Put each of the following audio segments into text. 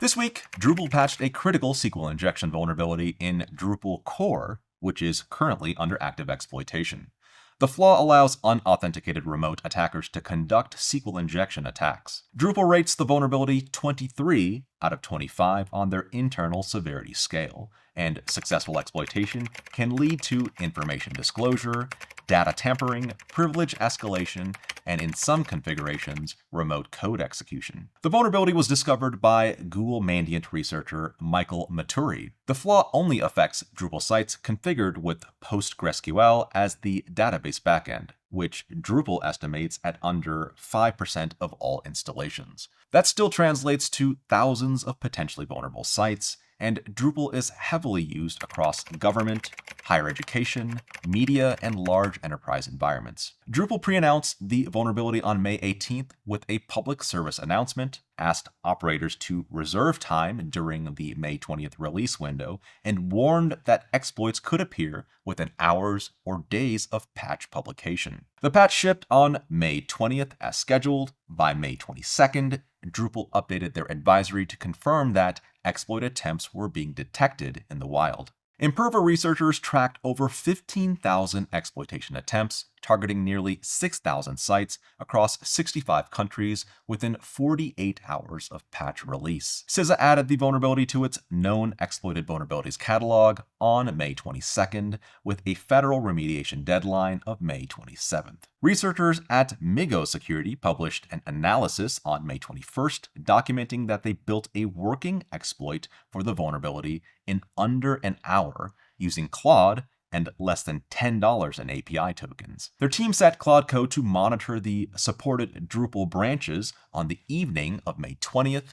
This week, Drupal patched a critical SQL injection vulnerability in Drupal Core, which is currently under active exploitation. The flaw allows unauthenticated remote attackers to conduct SQL injection attacks. Drupal rates the vulnerability 23 out of 25 on their internal severity scale, and successful exploitation can lead to information disclosure, data tampering, privilege escalation, and in some configurations, remote code execution. The vulnerability was discovered by Google Mandiant researcher Michael Maturi. The flaw only affects Drupal sites configured with PostgreSQL as the database backend, which Drupal estimates at under 5% of all installations. That still translates to thousands of potentially vulnerable sites, and Drupal is heavily used across government, higher education, media, and large enterprise environments. Drupal pre-announced the vulnerability on May 18th with a public service announcement, asked operators to reserve time during the May 20th release window, and warned that exploits could appear within hours or days of patch publication. The patch shipped on May 20th as scheduled. By May 22nd, Drupal updated their advisory to confirm that exploit attempts were being detected in the wild. Imperva researchers tracked over 15,000 exploitation attempts, targeting nearly 6,000 sites across 65 countries within 48 hours of patch release. CISA added the vulnerability to its known exploited vulnerabilities catalog on May 22nd, with a federal remediation deadline of May 27th. Researchers at Migo Security published an analysis on May 21st, documenting that they built a working exploit for the vulnerability in under an hour using Claude and less than $10 in API tokens. Their team set Claude Code to monitor the supported Drupal branches on the evening of May 20th,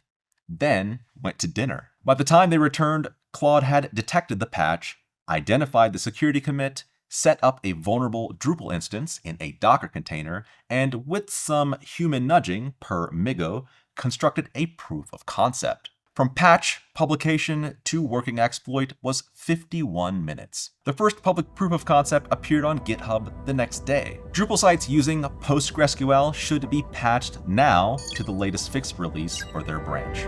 then went to dinner. By the time they returned, Claude had detected the patch, identified the security commit, set up a vulnerable Drupal instance in a Docker container, and with some human nudging per Migo, constructed a proof of concept. From patch publication to working exploit was 51 minutes. The first public proof of concept appeared on GitHub the next day. Drupal sites using PostgreSQL should be patched now to the latest fixed release for their branch.